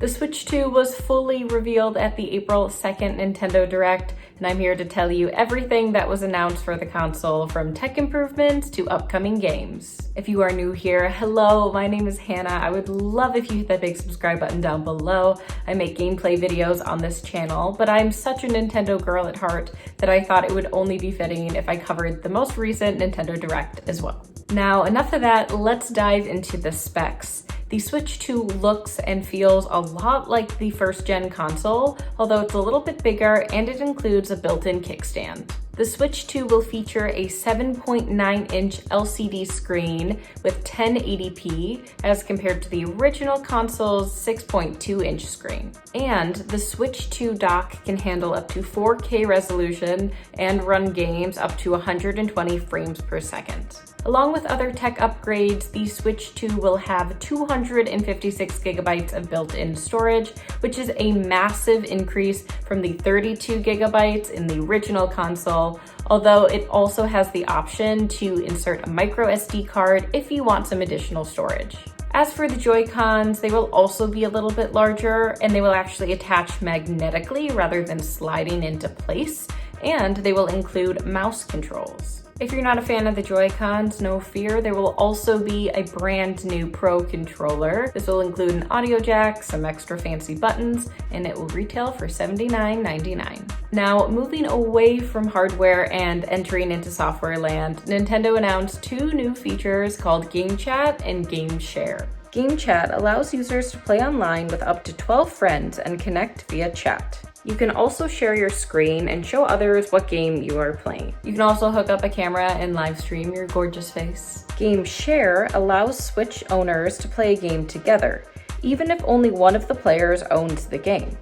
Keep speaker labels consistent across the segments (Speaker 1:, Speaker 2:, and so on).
Speaker 1: The Switch 2 was fully revealed at the April 2nd Nintendo Direct, and I'm here to tell you everything that was announced for the console, from tech improvements to upcoming games. If you are new here, hello, my name is Hannah. I would love if you hit that big subscribe button down below. I make gameplay videos on this channel, but I'm such a Nintendo girl at heart that I thought it would only be fitting if I covered the most recent Nintendo Direct as well. Now, enough of that, let's dive into the specs. The Switch 2 looks and feels a lot like the first-gen console, although it's a little bit bigger and it includes a built-in kickstand. The Switch 2 will feature a 7.9-inch LCD screen with 1080p as compared to the original console's 6.2-inch screen. And the Switch 2 dock can handle up to 4K resolution and run games up to 120 frames per second. Along with other tech upgrades, the Switch 2 will have 256 gigabytes of built-in storage, which is a massive increase from the 32 gigabytes in the original console, although it also has the option to insert a micro SD card if you want some additional storage. As for the Joy-Cons, they will also be a little bit larger, and they will actually attach magnetically rather than sliding into place, and they will include mouse controls. If you're not a fan of the Joy-Cons, no fear, there will also be a brand new Pro controller. This will include an audio jack, some extra fancy buttons, and it will retail for $79.99. Now, moving away from hardware and entering into software land, Nintendo announced two new features called Game Chat and Game Share. Game Chat allows users to play online with up to 12 friends and connect via chat. You can also share your screen and show others what game you are playing. You can also hook up a camera and live stream your gorgeous face. Game Share allows Switch owners to play a game together, even if only one of the players owns the game.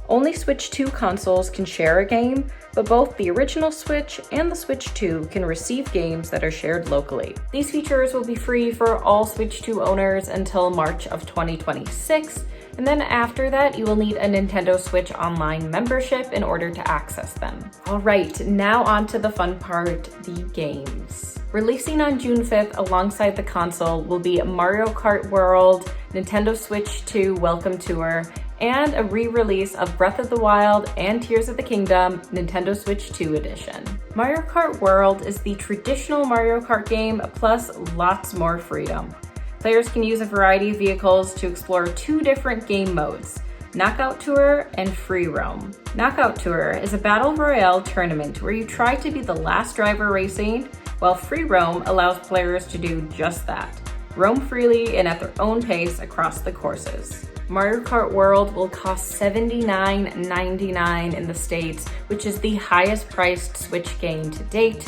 Speaker 1: Only Switch 2 consoles can share a game, but both the original Switch and the Switch 2 can receive games that are shared locally. These features will be free for all Switch 2 owners until March of 2026, and then after that, you will need a Nintendo Switch Online membership in order to access them. All right, now on to the fun part, the games. Releasing on June 5th alongside the console will be Mario Kart World, Nintendo Switch 2 Welcome Tour, and a re-release of Breath of the Wild and Tears of the Kingdom Nintendo Switch 2 edition. Mario Kart World is the traditional Mario Kart game, plus lots more freedom. Players can use a variety of vehicles to explore two different game modes, Knockout Tour and Free Roam. Knockout Tour is a battle royale tournament where you try to be the last driver racing, while Free Roam allows players to do just that, roam freely and at their own pace across the courses. Mario Kart World will cost $79.99 in the States, which is the highest priced Switch game to date.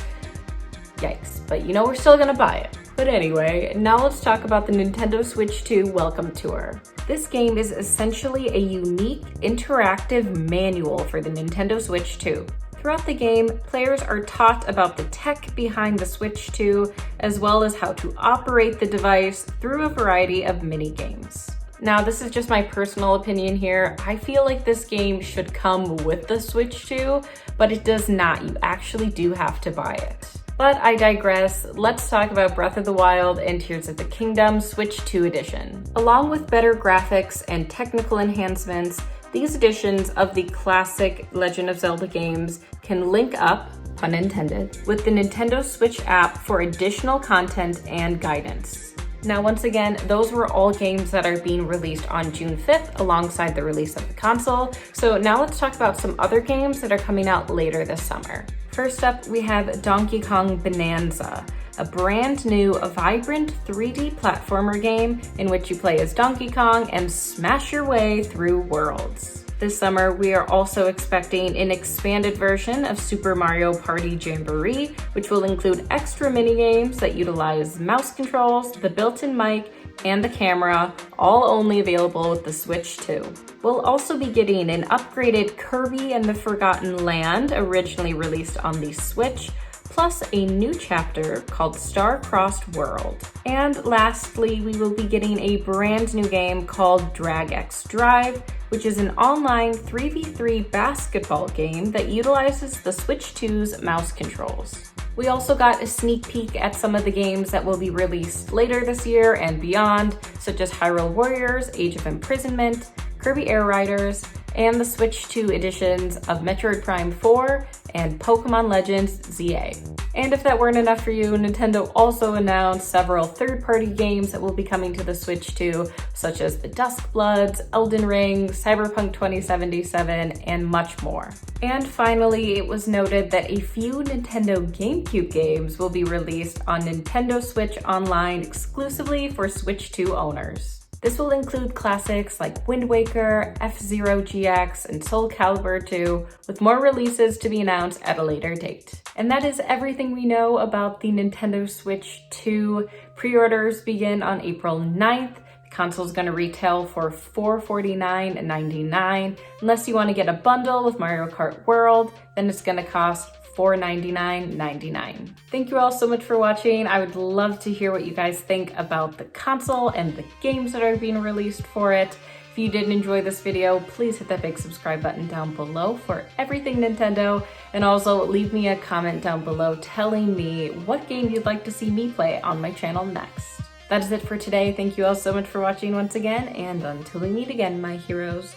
Speaker 1: Yikes, but you know we're still gonna buy it. But anyway, now let's talk about the Nintendo Switch 2 Welcome Tour. This game is essentially a unique, interactive manual for the Nintendo Switch 2. Throughout the game, players are taught about the tech behind the Switch 2, as well as how to operate the device through a variety of mini-games. Now, this is just my personal opinion here. I feel like this game should come with the Switch 2, but it does not. You actually do have to buy it. But I digress. Let's talk about Breath of the Wild and Tears of the Kingdom Switch 2 edition. Along with better graphics and technical enhancements, these editions of the classic Legend of Zelda games can link up, pun intended, with the Nintendo Switch app for additional content and guidance. Now, once again, those were all games that are being released on June 5th alongside the release of the console. So now let's talk about some other games that are coming out later this summer. First up, we have Donkey Kong Bonanza, a brand new, vibrant 3D platformer game in which you play as Donkey Kong and smash your way through worlds. This summer, we are also expecting an expanded version of Super Mario Party Jamboree, which will include extra minigames that utilize mouse controls, the built-in mic, and the camera, all only available with the Switch 2. We'll also be getting an upgraded Kirby and the Forgotten Land, originally released on the Switch, plus a new chapter called Star-Crossed World. And lastly, we will be getting a brand new game called Drag X Drive, which is an online 3v3 basketball game that utilizes the Switch 2's mouse controls. We also got a sneak peek at some of the games that will be released later this year and beyond, such as Hyrule Warriors, Age of Imprisonment, Kirby Air Riders, and the Switch 2 editions of Metroid Prime 4 and Pokemon Legends ZA. And if that weren't enough for you, Nintendo also announced several third-party games that will be coming to the Switch 2, such as The Duskbloods, Elden Ring, Cyberpunk 2077, and much more. And finally, it was noted that a few Nintendo GameCube games will be released on Nintendo Switch Online exclusively for Switch 2 owners. This will include classics like Wind Waker, F-Zero GX, and Soul Calibur 2, with more releases to be announced at a later date. And that is everything we know about the Nintendo Switch 2. Pre-orders begin on April 9th. The console is going to retail for $449.99. Unless you want to get a bundle with Mario Kart World, then it's going to cost $499.99. Thank you all so much for watching. I would love to hear what you guys think about the console and the games that are being released for it. If you did enjoy this video, please hit that big subscribe button down below for everything Nintendo, and also leave me a comment down below telling me what game you'd like to see me play on my channel next. That is it for today. Thank you all so much for watching once again, and until we meet again, my heroes,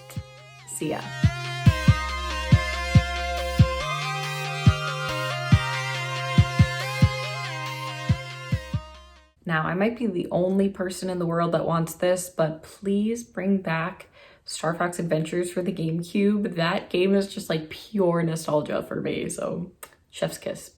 Speaker 1: see ya. Now, I might be the only person in the world that wants this, but please bring back Star Fox Adventures for the GameCube. That game is just like pure nostalgia for me, so chef's kiss.